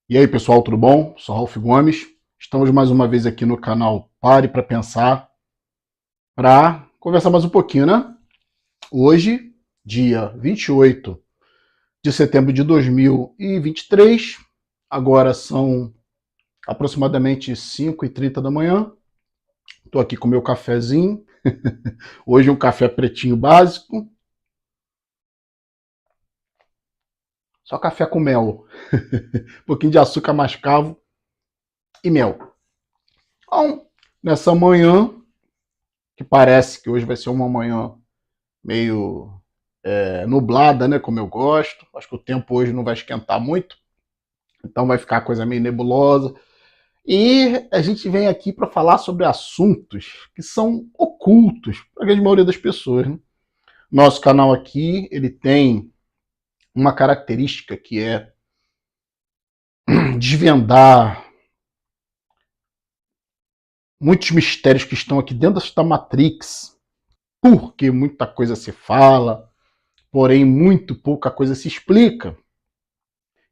E aí, pessoal, tudo bom? Sou Ralf Gomes. Estamos mais uma vez aqui no canal Pare para Pensar, para conversar mais um pouquinho, né? Hoje, dia 28 de setembro de 2023, agora são aproximadamente 5h30 da manhã. Estou aqui com o meu cafezinho. Hoje um café pretinho básico. Só café com mel. Um pouquinho de açúcar mascavo e mel. Então, nessa manhã, que parece que hoje vai ser uma manhã meio nublada, né, como eu gosto. Acho que o tempo hoje não vai esquentar muito, então vai ficar a coisa meio nebulosa. E a gente vem aqui para falar sobre assuntos que são ocultos para a grande maioria das pessoas, né? Nosso canal aqui, ele tem uma característica que é desvendar muitos mistérios que estão aqui dentro desta Matrix, porque muita coisa se fala, porém muito pouca coisa se explica.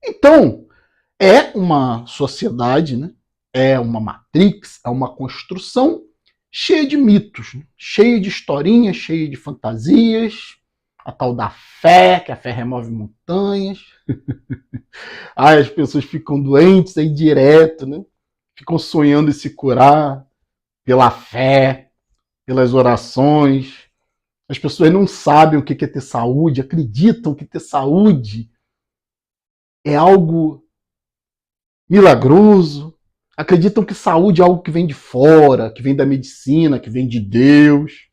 Então, é uma sociedade, né? É uma matrix, é uma construção cheia de mitos, né? Cheia de historinhas, cheia de fantasias, a tal da fé, que a fé remove montanhas. As pessoas ficam doentes aí direto, né? Ficam sonhando em se curar pela fé, pelas orações. As pessoas não sabem o que é ter saúde, acreditam que ter saúde é algo milagroso, acreditam que saúde é algo que vem de fora, que vem da medicina, que vem de Deus.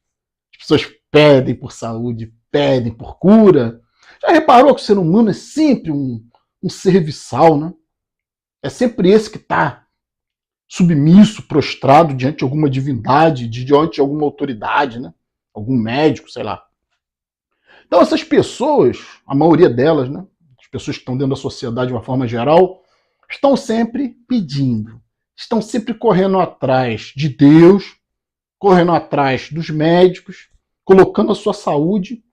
As pessoas pedem por saúde, pedem por cura. Já reparou que o ser humano é sempre um serviçal, né? É sempre esse que está submisso, prostrado diante de alguma divindade, diante de alguma autoridade, né? Algum médico, sei lá. Então essas pessoas, a maioria delas, né? As pessoas que estão dentro da sociedade de uma forma geral, estão sempre pedindo, estão sempre correndo atrás de Deus, correndo atrás dos médicos, colocando a sua saúde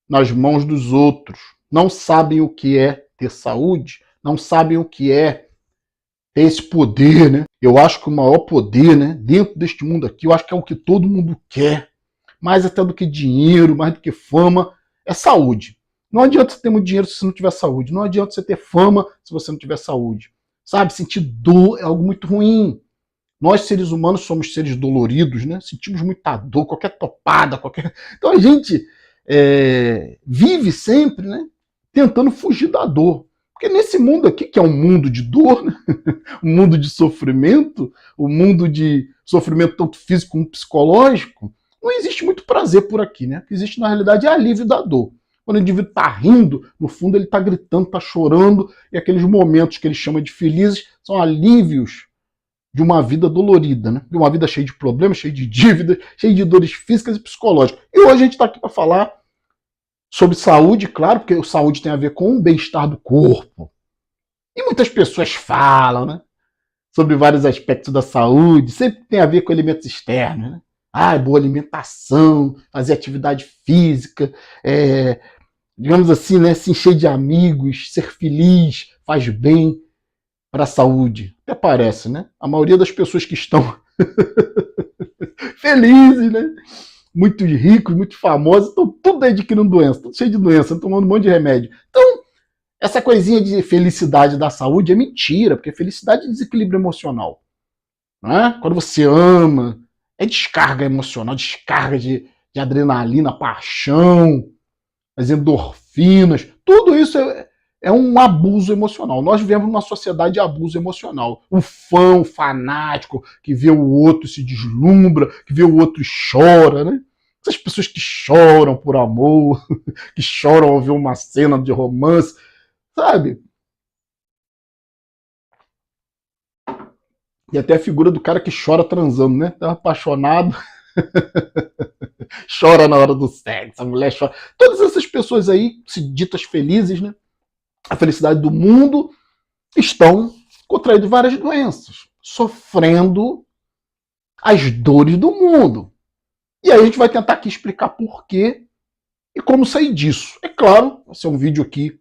nas mãos dos outros. Não sabem o que é ter saúde, não sabem o que é ter esse poder, né? Eu acho que o maior poder, né, dentro deste mundo aqui, eu acho que é o que todo mundo quer, mais até do que dinheiro, mais do que fama, é saúde. Não adianta você ter muito dinheiro se você não tiver saúde. Não adianta você ter fama se você não tiver saúde. Sabe, sentir dor é algo muito ruim. Nós, seres humanos, somos seres doloridos, né? Sentimos muita dor, qualquer topada, qualquer... Então a gente vive sempre, né, tentando fugir da dor. Porque nesse mundo aqui, que é um mundo de dor, né? Um mundo de sofrimento, um mundo de sofrimento tanto físico como psicológico, não existe muito prazer por aqui, né? O que existe na realidade é alívio da dor. Quando o indivíduo está rindo, no fundo ele está gritando, está chorando, e aqueles momentos que ele chama de felizes são alívios de uma vida dolorida, né? De uma vida cheia de problemas, cheia de dívidas, cheia de dores físicas e psicológicas. E hoje a gente está aqui para falar sobre saúde, claro, porque saúde tem a ver com o bem-estar do corpo. E muitas pessoas falam, né, sobre vários aspectos da saúde, sempre tem a ver com elementos externos, né? Ah, boa alimentação, fazer atividade física, digamos assim, né, se encher de amigos, ser feliz, faz bem para a saúde. Até parece, né? A maioria das pessoas que estão felizes, né, muito ricos, muito famosos, estão tudo adquirindo doença, tudo cheio de doença, tomando um monte de remédio. Então, essa coisinha de felicidade da saúde é mentira, porque felicidade é desequilíbrio emocional. Não é? Quando você ama, é descarga emocional, descarga de adrenalina, paixão, as endorfinas, tudo isso é um abuso emocional. Nós vivemos numa sociedade de abuso emocional. O fã, o fanático, que vê o outro e se deslumbra, que vê o outro e chora, né? Essas pessoas que choram por amor, que choram ao ver uma cena de romance, sabe? E até a figura do cara que chora transando, né? Tá apaixonado, chora na hora do sexo, a mulher chora. Todas essas pessoas aí, se ditas felizes, né? A felicidade do mundo, estão contraindo várias doenças, sofrendo as dores do mundo. E aí a gente vai tentar aqui explicar por quê e como sair disso. É claro, vai ser um vídeo aqui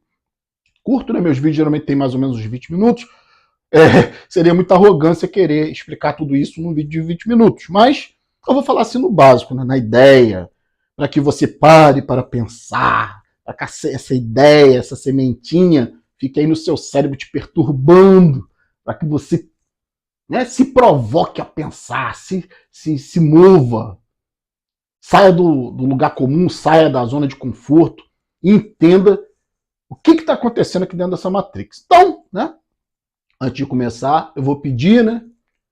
curto, né? Meus vídeos geralmente tem mais ou menos uns 20 minutos. Seria muita arrogância querer explicar tudo isso num vídeo de 20 minutos. Mas eu vou falar assim no básico, né, na ideia, para que você pare para pensar, para que essa ideia, essa sementinha, fique aí no seu cérebro te perturbando, para que você, né, se provoque a pensar, se mova, saia do lugar comum, saia da zona de conforto e entenda o que está acontecendo aqui dentro dessa Matrix. Então, né, antes de começar, eu vou pedir, né,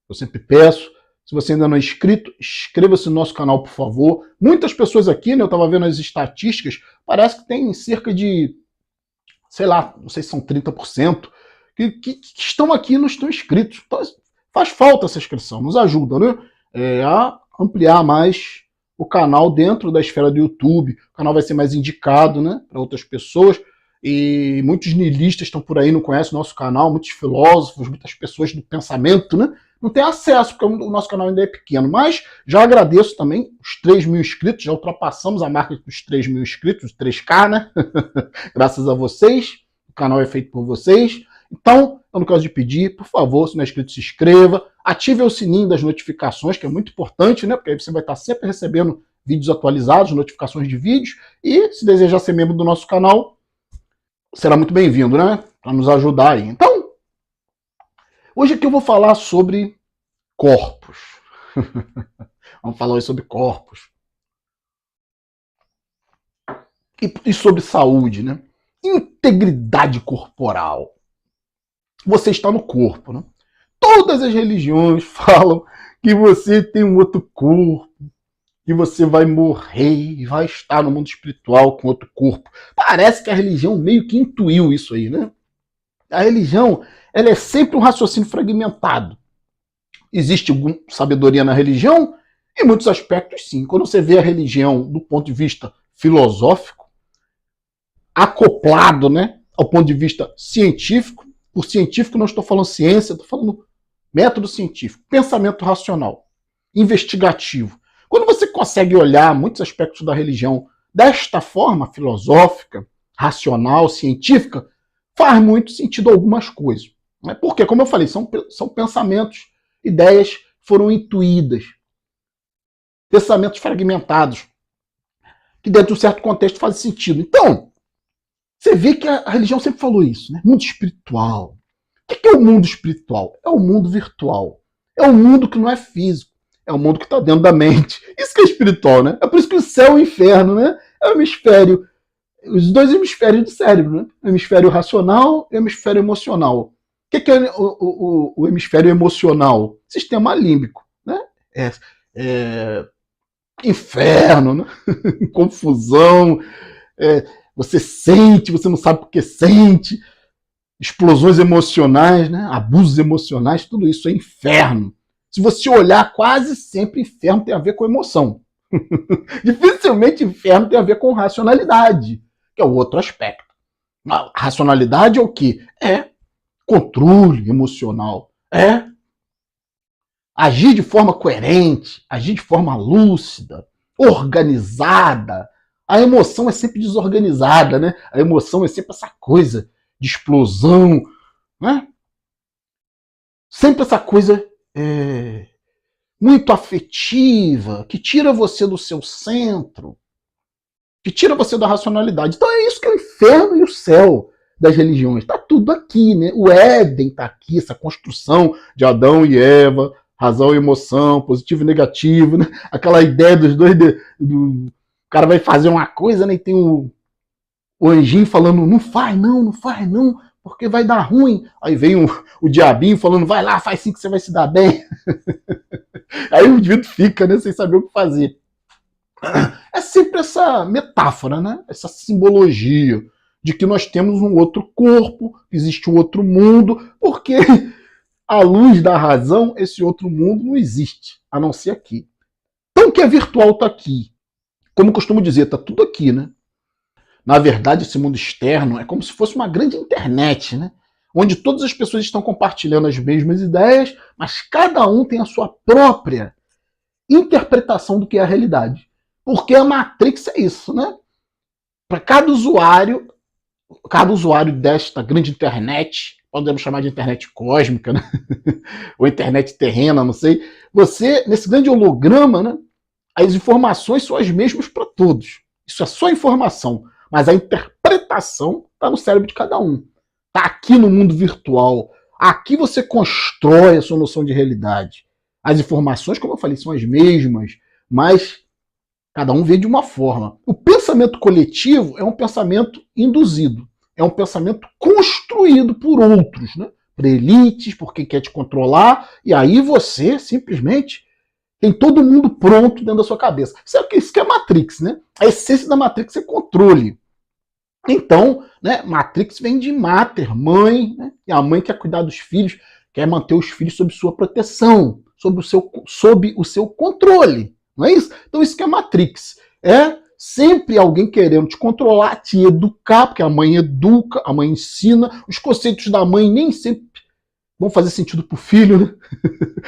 eu sempre peço, se você ainda não é inscrito, inscreva-se no nosso canal, por favor. Muitas pessoas aqui, né, eu estava vendo as estatísticas, parece que tem cerca de, sei lá, não sei se são 30%, que estão aqui e não estão inscritos. Então, faz falta essa inscrição, nos ajuda, né, a ampliar mais o canal dentro da esfera do YouTube. O canal vai ser mais indicado, né, para outras pessoas. E muitos niilistas estão por aí, não conhecem o nosso canal, muitos filósofos, muitas pessoas do pensamento, né, não tem acesso, porque o nosso canal ainda é pequeno. Mas já agradeço também os 3.000 inscritos, já ultrapassamos a marca dos 3.000 inscritos, 3K, né? Graças a vocês, o canal é feito por vocês. Então, eu não canso de pedir, por favor, se não é inscrito, se inscreva, ative o sininho das notificações, que é muito importante, né? Porque aí você vai estar sempre recebendo vídeos atualizados, notificações de vídeos. E se desejar ser membro do nosso canal, será muito bem-vindo, né? Para nos ajudar aí. Então, hoje aqui eu vou falar sobre corpos. Vamos falar hoje sobre corpos. E sobre saúde, né? Integridade corporal. Você está no corpo, né? Todas as religiões falam que você tem um outro corpo, que você vai morrer e vai estar no mundo espiritual com outro corpo. Parece que a religião meio que intuiu isso aí, né? A religião, ela é sempre um raciocínio fragmentado. Existe alguma sabedoria na religião? Em muitos aspectos, sim. Quando você vê a religião do ponto de vista filosófico, acoplado, né, ao ponto de vista científico, por científico não estou falando ciência, estou falando método científico, pensamento racional, investigativo. Quando você consegue olhar muitos aspectos da religião desta forma, filosófica, racional, científica, faz muito sentido algumas coisas. Porque, como eu falei, são pensamentos, ideias foram intuídas, pensamentos fragmentados, que dentro de um certo contexto fazem sentido. Então, você vê que a religião sempre falou isso, né? Mundo espiritual. O que é o mundo espiritual? É o mundo virtual. É o mundo que não é físico. É o mundo que está dentro da mente. Isso que é espiritual, né? É por isso que o céu e o inferno, né? É o hemisfério, os dois hemisférios do cérebro, né? O hemisfério racional e o hemisfério emocional. O que é o hemisfério emocional? Sistema límbico, né? Inferno, né? Confusão, você sente, você não sabe por que sente, explosões emocionais, né? Abusos emocionais, tudo isso é inferno. Se você olhar, quase sempre inferno tem a ver com emoção. Dificilmente inferno tem a ver com racionalidade, que é o outro aspecto. A racionalidade é o quê? É controle emocional, é agir de forma coerente, agir de forma lúcida, organizada. A emoção é sempre desorganizada, né? A emoção é sempre essa coisa de explosão, né? Sempre essa coisa muito afetiva, que tira você do seu centro, que tira você da racionalidade. Então é isso que é o inferno e o céu das religiões. Está tudo aqui, né? O Éden está aqui, essa construção de Adão e Eva, razão e emoção, positivo e negativo, né? Aquela ideia dos dois, o cara vai fazer uma coisa, né? E tem o anjinho falando, não faz não, porque vai dar ruim. Aí vem o diabinho falando, vai lá, faz sim que você vai se dar bem. Aí o indivíduo fica, né, sem saber o que fazer. É sempre essa metáfora, né? Essa simbologia de que nós temos um outro corpo, existe um outro mundo, porque à luz da razão, esse outro mundo não existe, a não ser aqui. Então o que é virtual está aqui. Como eu costumo dizer, está tudo aqui, né? Na verdade, esse mundo externo é como se fosse uma grande internet, né? Onde todas as pessoas estão compartilhando as mesmas ideias, mas cada um tem a sua própria interpretação do que é a realidade. Porque a Matrix é isso, né? Para cada usuário desta grande internet, podemos chamar de internet cósmica, né? Ou internet terrena, não sei. Você, nesse grande holograma, né, as informações são as mesmas para todos. Isso é só informação, mas a interpretação está no cérebro de cada um. Está aqui no mundo virtual. Aqui você constrói a sua noção de realidade. As informações, como eu falei, são as mesmas, mas cada um vê de uma forma. O pensamento coletivo é um pensamento induzido. É um pensamento construído por outros, né? Por elites, por quem quer te controlar, e aí você simplesmente tem todo mundo pronto dentro da sua cabeça. Isso que é Matrix, né? A essência da Matrix é controle. Então, né, Matrix vem de mater, mãe, né? E a mãe quer cuidar dos filhos, quer manter os filhos sob sua proteção, sob o seu controle. Não é isso? Então isso que é Matrix. É sempre alguém querendo te controlar, te educar, porque a mãe educa, a mãe ensina. Os conceitos da mãe nem sempre vão fazer sentido pro filho, né?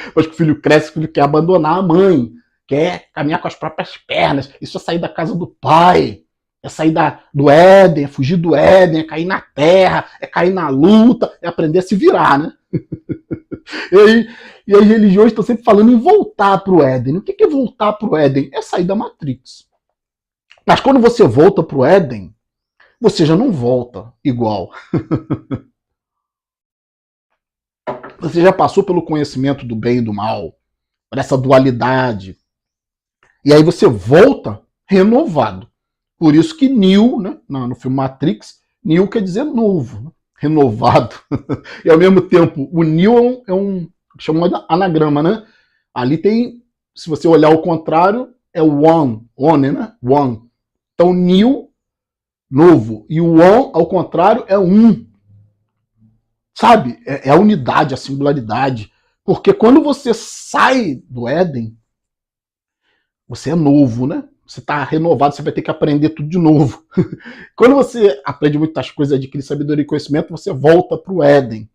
Depois que o filho cresce, o filho quer abandonar a mãe, quer caminhar com as próprias pernas. Isso é sair da casa do pai, é sair do Éden, é fugir do Éden, é cair na terra, é cair na luta, é aprender a se virar, né? E as religiões estão sempre falando em voltar para o Éden. O que é voltar para o Éden? É sair da Matrix. Mas quando você volta para o Éden, você já não volta igual. Você já passou pelo conhecimento do bem e do mal, por essa dualidade. E aí você volta renovado. Por isso que Neo, né, no filme Matrix, Neo quer dizer novo, né, renovado. E ao mesmo tempo, o Neo é um chama de anagrama, né? Ali tem, se você olhar ao contrário, é o One, né? One. Então, Neo, novo. E o One, ao contrário, é um. Sabe? É a unidade, a singularidade. Porque quando você sai do Éden, você é novo, né? Você está renovado, você vai ter que aprender tudo de novo. Quando você aprende muitas coisas, adquire sabedoria e conhecimento, você volta para o Éden.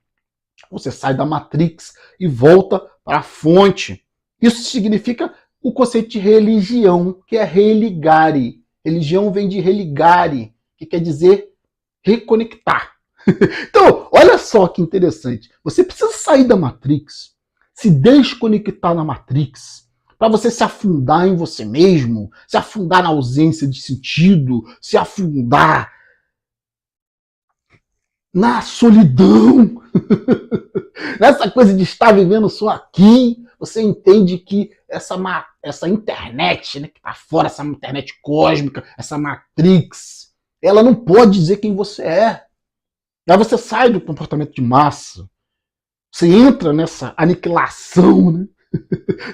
Você sai da Matrix e volta para a fonte. Isso significa o conceito de religião, que é religare. Religião vem de religare, que quer dizer reconectar. Então, olha só que interessante. Você precisa sair da Matrix, se desconectar na Matrix, para você se afundar em você mesmo, se afundar na ausência de sentido, se afundar na solidão. Nessa coisa de estar vivendo só aqui, você entende que essa internet, né, que está fora, essa internet cósmica, essa Matrix, ela não pode dizer quem você é. Aí você sai do comportamento de massa, você entra nessa aniquilação, né,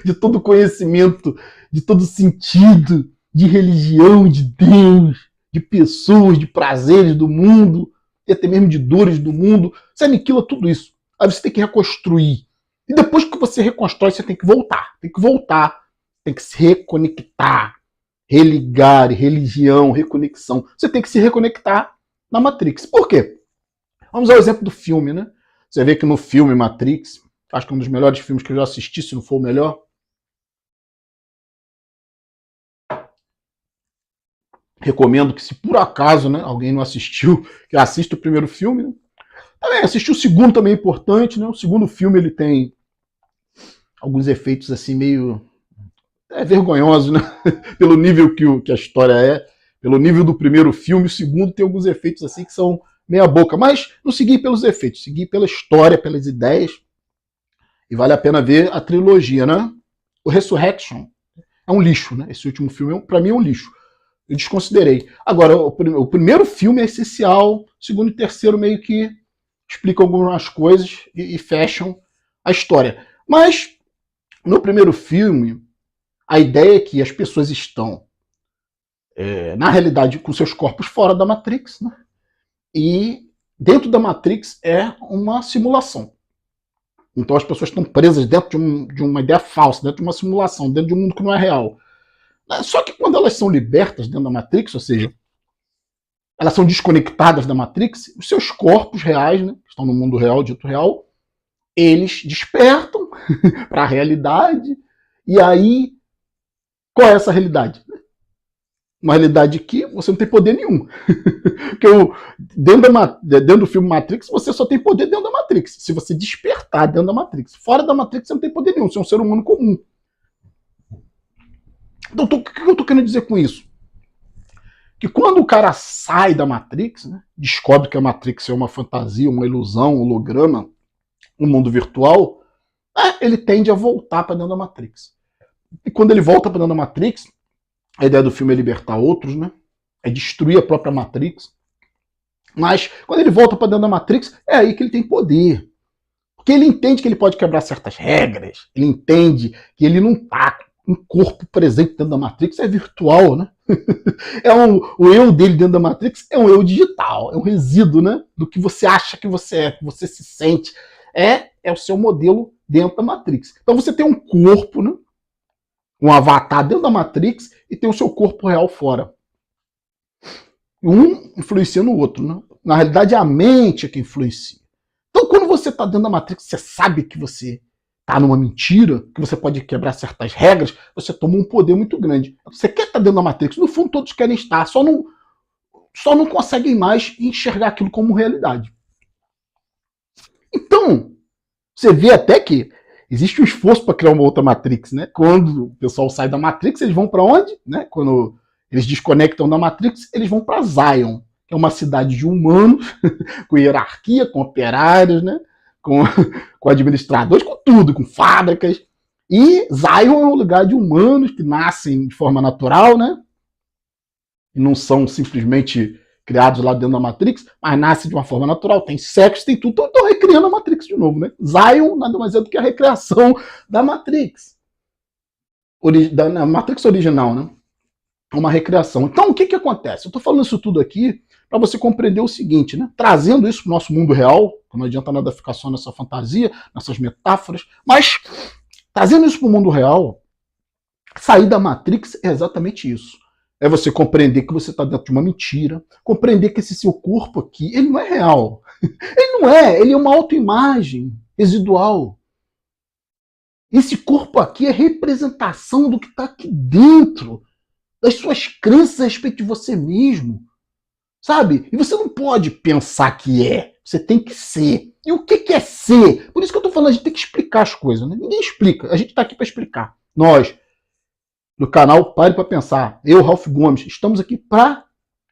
de todo conhecimento, de todo sentido, de religião, de Deus, de pessoas, de prazeres do mundo, e até mesmo de dores do mundo. Você aniquila tudo isso. Aí você tem que reconstruir. E depois que você reconstrói, você tem que voltar. Tem que voltar. Tem que se reconectar. Religar, religião, reconexão. Você tem que se reconectar na Matrix. Por quê? Vamos ao exemplo do filme, né? Você vê que no filme Matrix, acho que é um dos melhores filmes que eu já assisti, se não for o melhor. Recomendo que, se por acaso, né, alguém não assistiu, que assista o primeiro filme, né? Também assistir o segundo também é importante, né? O segundo filme ele tem alguns efeitos assim meio vergonhosos, né? Pelo nível que a história é, pelo nível do primeiro filme, o segundo tem alguns efeitos assim que são meia boca, mas não segui pelos efeitos, segui pela história, pelas ideias, e vale a pena ver a trilogia, né? O Resurrection é um lixo, né? Esse último filme, para mim, é um lixo. Eu desconsiderei. Agora, o primeiro filme é essencial, o segundo e terceiro meio que explicam algumas coisas e fecham a história. Mas, no primeiro filme, a ideia é que as pessoas estão, na realidade, com seus corpos fora da Matrix, né? E dentro da Matrix é uma simulação. Então as pessoas estão presas dentro de uma ideia falsa, dentro de uma simulação, dentro de um mundo que não é real. Só que quando elas são libertas dentro da Matrix, ou seja, elas são desconectadas da Matrix, os seus corpos reais, né, que estão no mundo real, dito real, eles despertam para a realidade. E aí, qual é essa realidade? uma realidade que você não tem poder nenhum. Porque dentro do filme Matrix, você só tem poder dentro da Matrix. Se você despertar dentro da Matrix. Fora da Matrix, você não tem poder nenhum. Você é um ser humano comum. Então, o que eu tô querendo dizer com isso? Que quando o cara sai da Matrix, né, descobre que a Matrix é uma fantasia, uma ilusão, um holograma, um mundo virtual, ele tende a voltar para dentro da Matrix. E quando ele volta para dentro da Matrix, a ideia do filme é libertar outros, né? É destruir a própria Matrix. Mas quando ele volta para dentro da Matrix, é aí que ele tem poder. Porque ele entende que ele pode quebrar certas regras, ele entende que ele não tá um corpo presente dentro da Matrix, é virtual, né? O eu dele dentro da Matrix é um eu digital, é um resíduo, né? Do que você acha que você é, que você se sente. É o seu modelo dentro da Matrix. Então você tem um corpo, né? Um avatar dentro da Matrix e tem o seu corpo real fora. Um influencia no outro, né? Na realidade, a mente é que influencia. Então, quando você está dentro da Matrix, você sabe que você está numa mentira, que você pode quebrar certas regras, você toma um poder muito grande. Você quer estar dentro da Matrix, no fundo todos querem estar, só não conseguem mais enxergar aquilo como realidade. Então, você vê até que existe um esforço para criar uma outra Matrix, né? Quando o pessoal sai da Matrix, eles vão para onde? Né? Quando eles desconectam da Matrix, eles vão para Zion, que é uma cidade de humanos, com hierarquia, com operários, né? com administradores, com tudo, com fábricas. E Zion é um lugar de humanos que nascem de forma natural, né? E não são simplesmente criados lá dentro da Matrix, mas nascem de uma forma natural, tem sexo, tem tudo, estão recriando a Matrix de novo, né? Zion nada mais é do que a recriação da Matrix. Da Matrix original, né? Uma recriação. Então, o que acontece? Eu estou falando isso tudo aqui para você compreender o seguinte, né? Trazendo isso para o nosso mundo real, não adianta nada ficar só nessa fantasia, nessas metáforas, mas trazendo isso para o mundo real, sair da Matrix é exatamente isso. É você compreender que você está dentro de uma mentira, compreender que esse seu corpo aqui, ele não é real. Ele não é, ele é uma autoimagem residual. Esse corpo aqui é representação do que está aqui dentro, das suas crenças a respeito de você mesmo. Sabe? E você não pode pensar que é, você tem que ser. E o que é ser? Por isso que eu estou falando, a gente tem que explicar as coisas. Né? Ninguém explica, a gente está aqui para explicar. Nós, do canal Pare para Pensar, eu, Ralph Gomes, estamos aqui para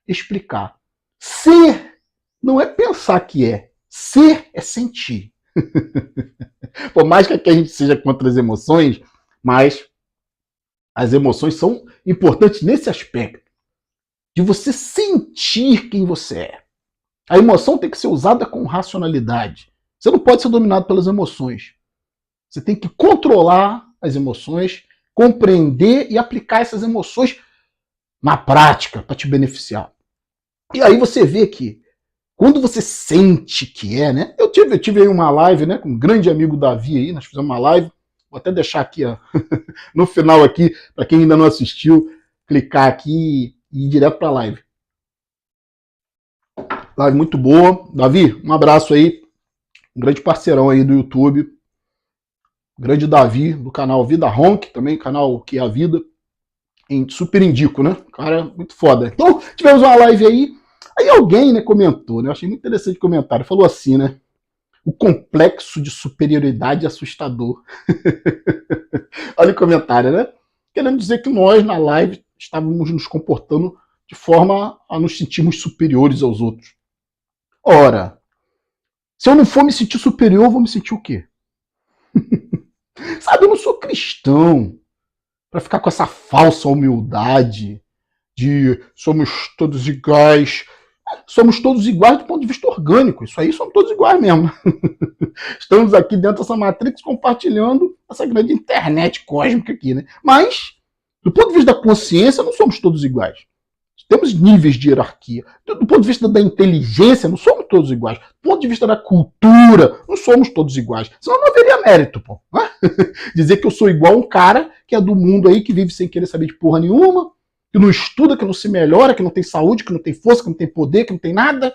explicar. Ser não é pensar que é. Ser é sentir. Por mais que aqui a gente seja contra as emoções, mas as emoções são importantes nesse aspecto. De você sentir quem você é. A emoção tem que ser usada com racionalidade. Você não pode ser dominado pelas emoções. Você tem que controlar as emoções, compreender e aplicar essas emoções na prática para te beneficiar. E aí você vê que quando você sente que é, né? Eu tive aí uma live, né, com um grande amigo Davi aí, nós fizemos uma live. Vou até deixar aqui, ó, no final aqui, para quem ainda não assistiu, clicar aqui e ir direto para a live. Live muito boa. Davi, um abraço aí. Um grande parceirão aí do YouTube. Grande Davi, do canal Vida Ronk, também canal Que é a Vida. Super indico, né? Cara, muito foda. Então, tivemos uma live aí. Aí alguém, né, comentou, né? Eu achei muito interessante o comentário. Falou assim, né? O complexo de superioridade assustador. Olha o comentário, né? Querendo dizer que nós, na live, estávamos nos comportando de forma a nos sentirmos superiores aos outros. Ora, se eu não for me sentir superior, eu vou me sentir o quê? Sabe, eu não sou cristão para ficar com essa falsa humildade de somos todos iguais. Somos todos iguais do ponto de vista orgânico. Isso aí somos todos iguais mesmo. Estamos aqui dentro dessa Matrix compartilhando essa grande internet cósmica aqui, né? Mas, do ponto de vista da consciência, não somos todos iguais. Temos níveis de hierarquia. Do ponto de vista da inteligência, não somos todos iguais. Do ponto de vista da cultura, não somos todos iguais. Senão não haveria mérito, pô. Dizer que eu sou igual a um cara que é do mundo aí, que vive sem querer saber de porra nenhuma, que não estuda, que não se melhora, que não tem saúde, que não tem força, que não tem poder, que não tem nada.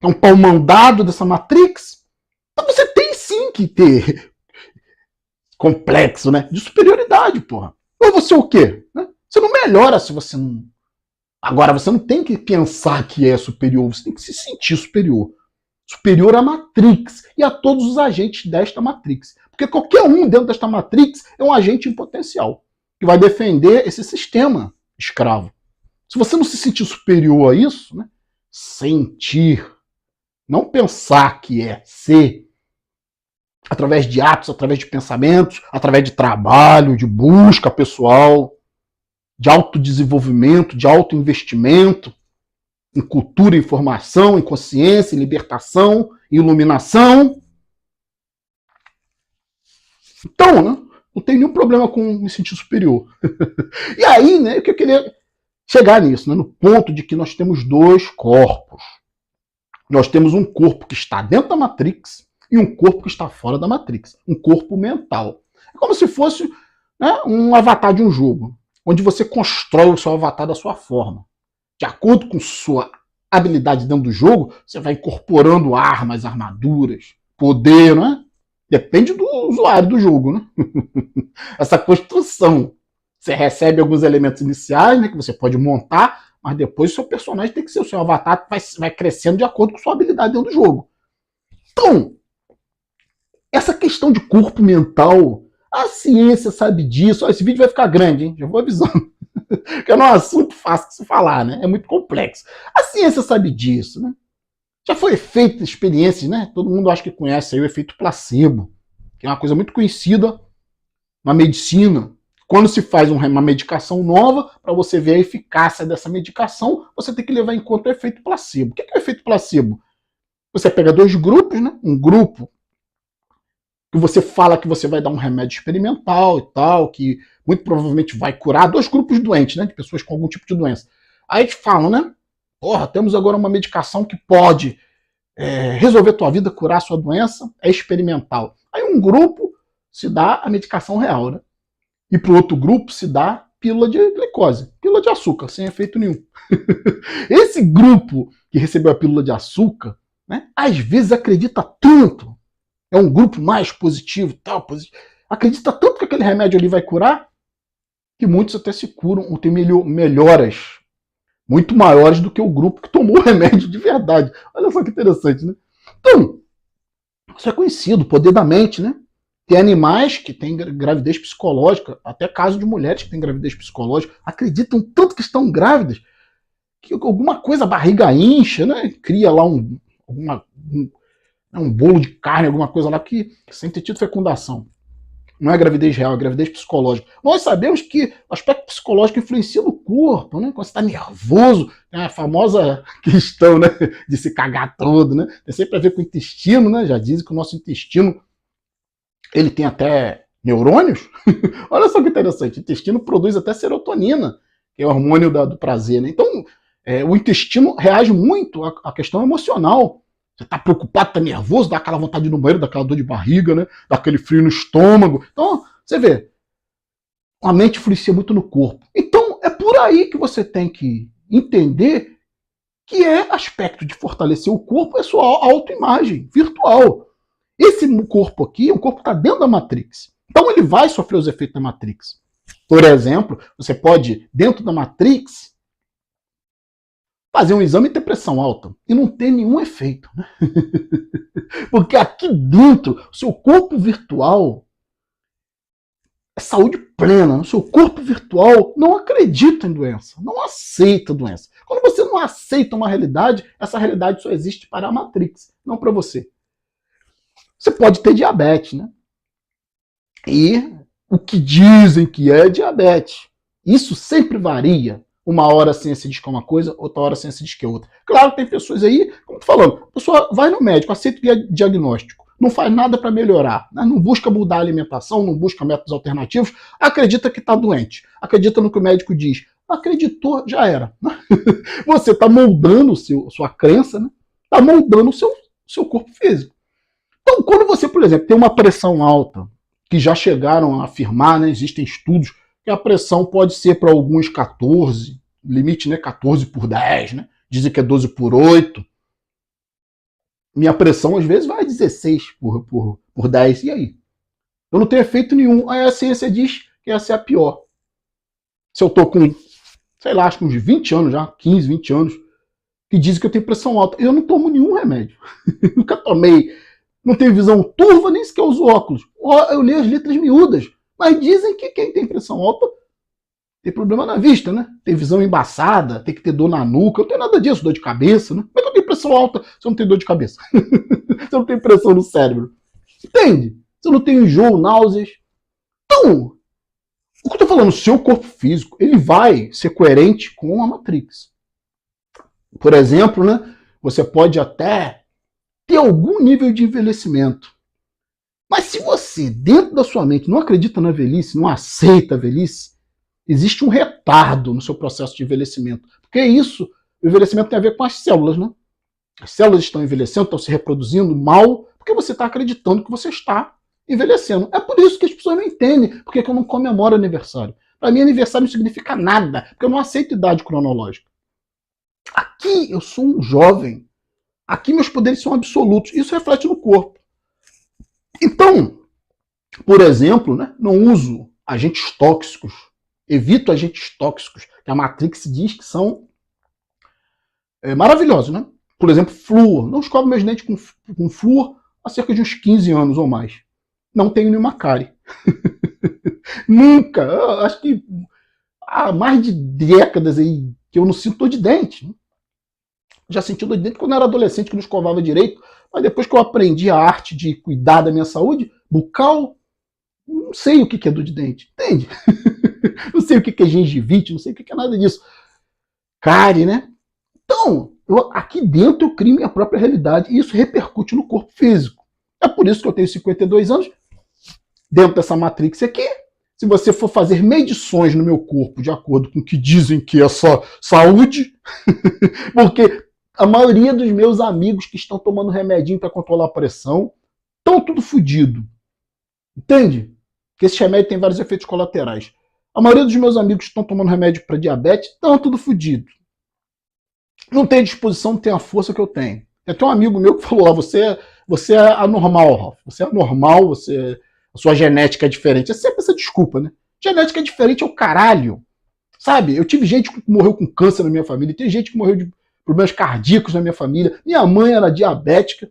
É um pau mandado dessa Matrix. Então você tem sim que ter complexo, né? De superioridade, porra. Ou você o quê? Você não melhora se você não Agora, você não tem que pensar que é superior, você tem que se sentir superior. Superior à Matrix e a todos os agentes desta Matrix. Porque qualquer um dentro desta Matrix é um agente em potencial, que vai defender esse sistema escravo. Se você não se sentir superior a isso, né, sentir, não pensar que é ser, através de atos, através de pensamentos, através de trabalho, de busca pessoal, de autodesenvolvimento, de autoinvestimento, em cultura, em formação, em consciência, em libertação, em iluminação. Então, né, não tem nenhum problema com me sentir superior. E aí, né, o que eu queria chegar nisso, né, no ponto de que nós temos dois corpos. Nós temos um corpo que está dentro da Matrix e um corpo que está fora da Matrix. Um corpo mental. É como se fosse, né, um avatar de um jogo, onde você constrói o seu avatar da sua forma. De acordo com sua habilidade dentro do jogo, você vai incorporando armas, armaduras, poder, né? Depende do usuário do jogo, né? Essa construção. Você recebe alguns elementos iniciais, né, que você pode montar, mas depois o seu personagem tem que ser o seu avatar, vai crescendo de acordo com sua habilidade dentro do jogo. Então, essa questão de corpo mental, a ciência sabe disso. Esse vídeo vai ficar grande, hein? Já vou avisando. Porque não é um assunto fácil de se falar, né? É muito complexo. A ciência sabe disso, né? Já foi feita experiências, né? Todo mundo acha que conhece aí o efeito placebo, que é uma coisa muito conhecida na medicina. Quando se faz uma medicação nova, para você ver a eficácia dessa medicação, você tem que levar em conta o efeito placebo. O que é o efeito placebo? Você pega dois grupos, né? Um grupo que você fala que você vai dar um remédio experimental e tal, que muito provavelmente vai curar dois grupos doentes, né? De pessoas com algum tipo de doença. Aí eles falam, né? Porra, temos agora uma medicação que pode resolver tua vida, curar a sua doença, é experimental. Aí um grupo se dá a medicação real, né? E para o outro grupo se dá pílula de glicose, pílula de açúcar, sem efeito nenhum. Esse grupo que recebeu a pílula de açúcar, né, às vezes acredita tanto, é um grupo mais positivo, tal, acredita tanto que aquele remédio ali vai curar, que muitos até se curam ou têm melhoras muito maiores do que o grupo que tomou o remédio de verdade. Olha só que interessante, né? Então, isso é conhecido, o poder da mente, né? Tem animais que têm gravidez psicológica, até caso de mulheres que têm gravidez psicológica, acreditam tanto que estão grávidas, que alguma coisa, a barriga incha, né? Cria lá um bolo de carne, alguma coisa lá que sem ter tido fecundação. Não é gravidez real, é gravidez psicológica. Nós sabemos que o aspecto psicológico influencia no corpo, né? Quando você está nervoso, tem a famosa questão, né, de se cagar todo, né? Tem sempre a ver com o intestino, né? Já dizem que o nosso intestino ele tem até neurônios. Olha só que interessante, o intestino produz até serotonina, que é o hormônio do prazer, né? Então, o intestino reage muito à questão emocional. Você está preocupado, está nervoso, dá aquela vontade de ir no banheiro, dá aquela dor de barriga, né? Dá aquele frio no estômago. Então, você vê, a mente influencia muito no corpo. Então, é por aí que você tem que entender que é aspecto de fortalecer o corpo, é sua autoimagem virtual. Esse corpo aqui é um corpo que está dentro da Matrix. Então, ele vai sofrer os efeitos da Matrix. Por exemplo, você pode, dentro da Matrix, fazer um exame e ter pressão alta e não ter nenhum efeito. Né? Porque aqui dentro, o seu corpo virtual é saúde plena. O seu corpo virtual não acredita em doença, não aceita doença. Quando você não aceita uma realidade, essa realidade só existe para a Matrix, não para você. Você pode ter diabetes, né? E o que dizem que é diabetes. Isso sempre varia. Uma hora a ciência diz que é uma coisa, outra hora a ciência diz que é outra. Claro, tem pessoas aí, como eu tô falando, a pessoa vai no médico, aceita o diagnóstico, não faz nada para melhorar, né? Não busca mudar a alimentação, não busca métodos alternativos, acredita que está doente, acredita no que o médico diz. Acreditou, já era. Você está moldando sua crença, né? Está moldando o seu corpo físico. Então, quando você, por exemplo, tem uma pressão alta, que já chegaram a afirmar, né, existem estudos, que a pressão pode ser para alguns 14, limite, né, 14/10, né? Dizem que é 12/8. Minha pressão às vezes vai a 16/10, e aí? Eu não tenho efeito nenhum. Aí a ciência diz que essa é a pior. Se eu tô com sei lá, acho que uns 20 anos já, 15, 20 anos, que dizem que eu tenho pressão alta. Eu não tomo nenhum remédio. Nunca tomei. Não tenho visão turva, nem sequer uso óculos. Eu leio as letras miúdas. Mas dizem que quem tem pressão alta tem problema na vista, né? Tem visão embaçada, tem que ter dor na nuca. Eu não tenho nada disso, dor de cabeça, né? Como é que eu tenho pressão alta se eu não tenho dor de cabeça? Se eu não tenho pressão no cérebro? Entende? Se eu não tenho enjoo, náuseas. Então, o que eu tô falando, o seu corpo físico, ele vai ser coerente com a Matrix. Por exemplo, né? Você pode até ter algum nível de envelhecimento. Mas se você, dentro da sua mente, não acredita na velhice, não aceita a velhice, existe um retardo no seu processo de envelhecimento. Porque é isso, o envelhecimento tem a ver com as células, né? As células estão envelhecendo, estão se reproduzindo mal, porque você está acreditando que você está envelhecendo. É por isso que as pessoas não entendem porque eu não comemoro aniversário. Para mim, aniversário não significa nada, porque eu não aceito idade cronológica. Aqui eu sou um jovem. Aqui meus poderes são absolutos. Isso reflete no corpo. Então, por exemplo, né, não uso agentes tóxicos. Evito agentes tóxicos, que a Matrix diz que são maravilhosos, né? Por exemplo, flúor. Não escovo meus dentes com flúor há cerca de uns 15 anos ou mais. Não tenho nenhuma cárie. Nunca. Eu acho que há mais de décadas aí que eu não sinto dor de dente. Já senti dor de dente quando eu era adolescente, que não escovava direito. Mas depois que eu aprendi a arte de cuidar da minha saúde bucal, não sei o que é dor de dente. Entende? Não sei o que é gengivite, não sei o que é nada disso. Cárie, né? Então, aqui dentro eu crio minha própria realidade e isso repercute no corpo físico. É por isso que eu tenho 52 anos, dentro dessa matrix aqui. Se você for fazer medições no meu corpo de acordo com o que dizem que é só saúde, porque a maioria dos meus amigos que estão tomando remedinho para controlar a pressão estão tudo fodido. Entende? Porque esse remédio tem vários efeitos colaterais. A maioria dos meus amigos que estão tomando remédio para diabetes estão tudo fodido. Não tem disposição, não tem a força que eu tenho. Tem até um amigo meu que falou lá, você é anormal, Ralf. Você é anormal, a sua genética é diferente. É sempre essa desculpa, né? Genética é diferente é o caralho. Sabe? Eu tive gente que morreu com câncer na minha família, tem gente que morreu de problemas cardíacos na minha família. Minha mãe era diabética,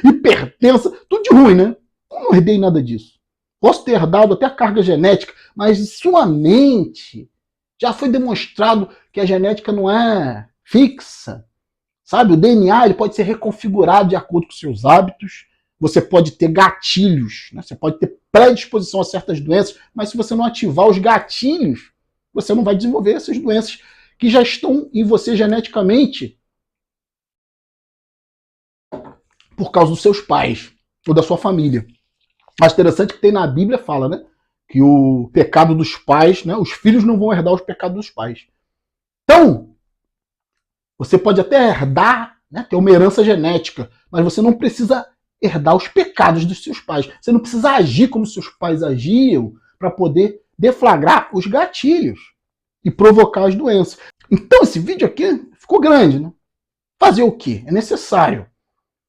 hipertensa, tudo de ruim, né? Eu não herdei nada disso. Posso ter herdado até a carga genética, mas sua mente já foi demonstrado que a genética não é fixa. Sabe? O DNA ele pode ser reconfigurado de acordo com seus hábitos. Você pode ter gatilhos, né? Você pode ter predisposição a certas doenças, mas se você não ativar os gatilhos, você não vai desenvolver essas doenças que já estão em você geneticamente por causa dos seus pais ou da sua família. Mas interessante que tem na Bíblia fala, né? Que o pecado dos pais, né? Os filhos não vão herdar os pecados dos pais. Então, você pode até herdar, né? Ter uma herança genética, mas você não precisa herdar os pecados dos seus pais. Você não precisa agir como seus pais agiam para poder deflagrar os gatilhos e provocar as doenças. Então, esse vídeo aqui ficou grande, né? Fazer o quê? É necessário.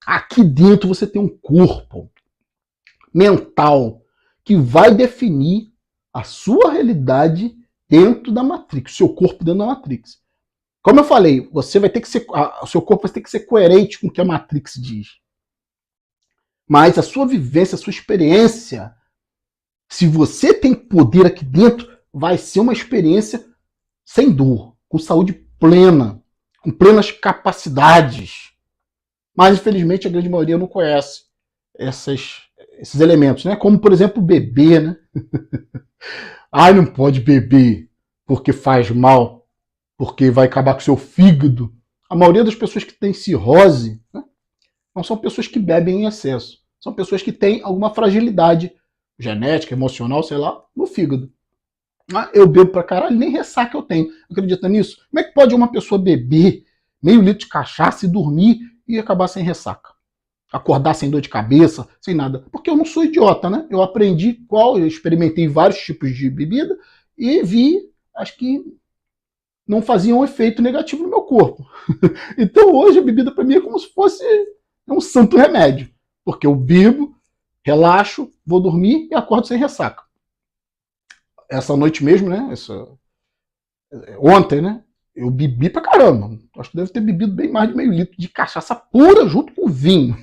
Aqui dentro você tem um corpo mental que vai definir a sua realidade dentro da Matrix, seu corpo dentro da Matrix. Como eu falei, você vai ter que ser, o seu corpo vai ter que ser coerente com o que a Matrix diz. Mas a sua vivência, a sua experiência, se você tem poder aqui dentro, vai ser uma experiência sem dor, com saúde plena, com plenas capacidades. Mas, infelizmente, a grande maioria não conhece esses elementos, né? Como, por exemplo, beber, né? Ai, não pode beber porque faz mal, porque vai acabar com o seu fígado. A maioria das pessoas que tem cirrose, né, não são pessoas que bebem em excesso. São pessoas que têm alguma fragilidade genética, emocional, sei lá, no fígado. Eu bebo pra caralho, nem ressaca eu tenho. Acredita nisso? Como é que pode uma pessoa beber meio litro de cachaça e dormir e acabar sem ressaca? Acordar sem dor de cabeça, sem nada. Porque eu não sou idiota, né? Eu aprendi eu experimentei vários tipos de bebida e vi, acho que não faziam um efeito negativo no meu corpo. Então hoje a bebida para mim é como se fosse um santo remédio. Porque eu bebo, relaxo, vou dormir e acordo sem ressaca. Essa noite mesmo, né? Ontem, né? Eu bebi pra caramba. Acho que deve ter bebido bem mais de meio litro de cachaça pura junto com vinho.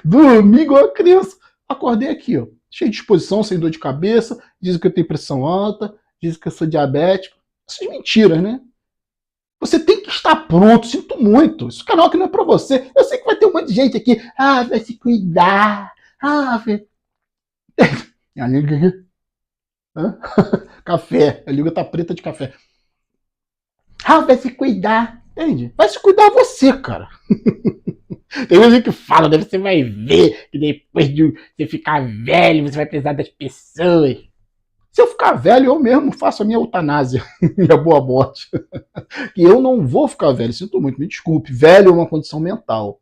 Dormi igual a criança. Acordei aqui, ó, cheio de disposição, sem dor de cabeça. Dizem que eu tenho pressão alta, dizem que eu sou diabético. Essas mentiras, né? Você tem que estar pronto, sinto muito. Esse canal aqui não é pra você. Eu sei que vai ter um monte de gente aqui. Ah, vai se cuidar. Ah, vai... Café. A língua tá preta de café. Ah, vai se cuidar. Entende? Vai se cuidar você, cara. Tem gente que fala, né? Você vai ver que depois de você ficar velho, você vai precisar das pessoas. Se eu ficar velho, eu mesmo faço a minha eutanásia, minha boa morte. E eu não vou ficar velho, sinto muito, me desculpe. Velho é uma condição mental.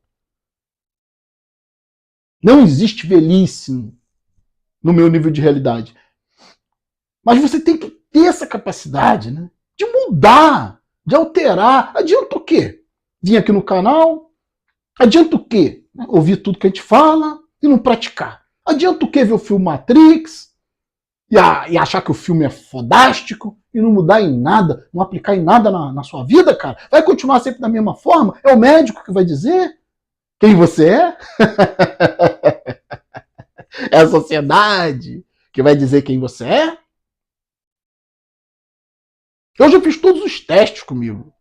Não existe velhice no meu nível de realidade. Mas você tem que ter essa capacidade, né? De mudar, de alterar. Adianta o quê? Vir aqui no canal, adianta o quê? Ouvir tudo que a gente fala e não praticar. Adianta o quê ver o filme Matrix e achar que o filme é fodástico e não mudar em nada, não aplicar em nada na sua vida, cara? Vai continuar sempre da mesma forma? É o médico que vai dizer quem você é? É a sociedade que vai dizer quem você é? Eu já fiz todos os testes comigo.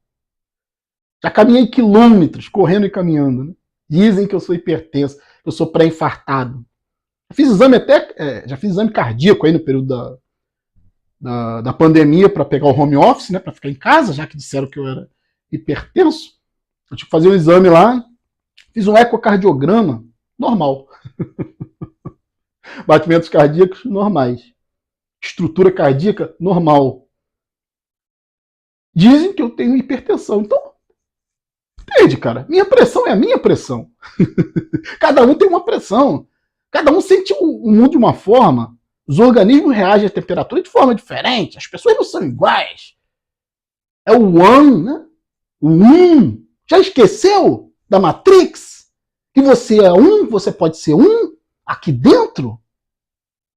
Já caminhei quilômetros, correndo e caminhando. Né? Dizem que eu sou hipertenso, que eu sou pré-infartado. Fiz exame já fiz exame cardíaco aí no período da pandemia para pegar o home office, né, para ficar em casa, já que disseram que eu era hipertenso. Eu tive que fazer um exame lá, fiz um ecocardiograma normal. Batimentos cardíacos normais. Estrutura cardíaca normal. Dizem que eu tenho hipertensão. Então, entende, cara? Minha pressão é a minha pressão. Cada um tem uma pressão. Cada um sente o mundo de uma forma. Os organismos reagem à temperatura de forma diferente. As pessoas não são iguais. É o one, né? O um. Já esqueceu da Matrix? Que você é um, você pode ser um aqui dentro?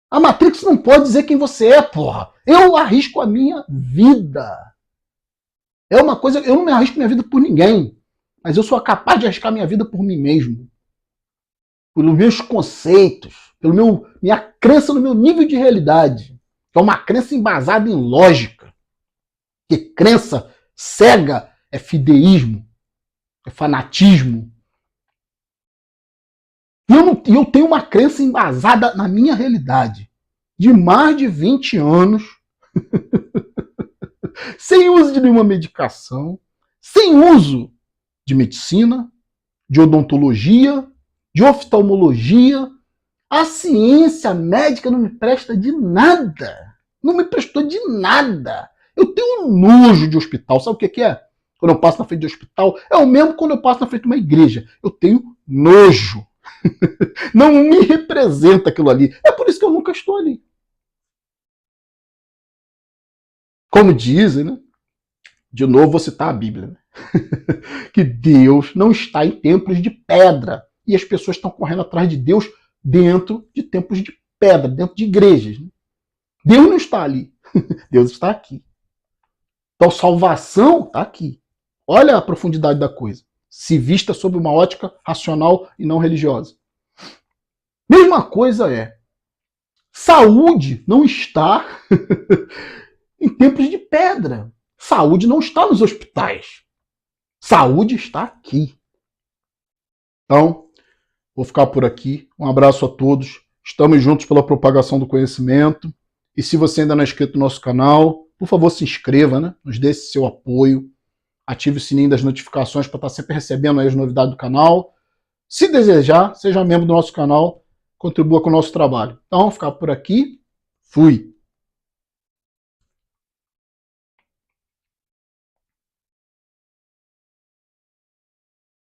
A Matrix não pode dizer quem você é, porra. Eu arrisco a minha vida. É uma coisa, eu não me arrisco minha vida por ninguém. Mas eu sou capaz de arriscar minha vida por mim mesmo. Pelos meus conceitos, pela minha crença no meu nível de realidade. Que é uma crença embasada em lógica. Que crença cega é fideísmo, é fanatismo. E eu tenho uma crença embasada na minha realidade. De mais de 20 anos, sem uso de nenhuma medicação, sem uso de medicina, de odontologia, de oftalmologia. A ciência médica não me presta de nada. Não me prestou de nada. Eu tenho um nojo de hospital. Sabe o que é? Quando eu passo na frente de hospital, é o mesmo quando eu passo na frente de uma igreja. Eu tenho nojo. Não me representa aquilo ali. É por isso que eu nunca estou ali. Como dizem, né? De novo vou citar a Bíblia. Né? Que Deus não está em templos de pedra. E as pessoas estão correndo atrás de Deus dentro de templos de pedra, dentro de igrejas. Né? Deus não está ali. Deus está aqui. Então, salvação está aqui. Olha a profundidade da coisa. Se vista sob uma ótica racional e não religiosa. Mesma coisa é, saúde não está em templos de pedra. Saúde não está nos hospitais. Saúde está aqui. Então, vou ficar por aqui. Um abraço a todos. Estamos juntos pela propagação do conhecimento. E se você ainda não é inscrito no nosso canal, por favor, se inscreva, né? Nos dê esse seu apoio. Ative o sininho das notificações para estar sempre recebendo aí as novidades do canal. Se desejar, seja membro do nosso canal, contribua com o nosso trabalho. Então, vou ficar por aqui. Fui!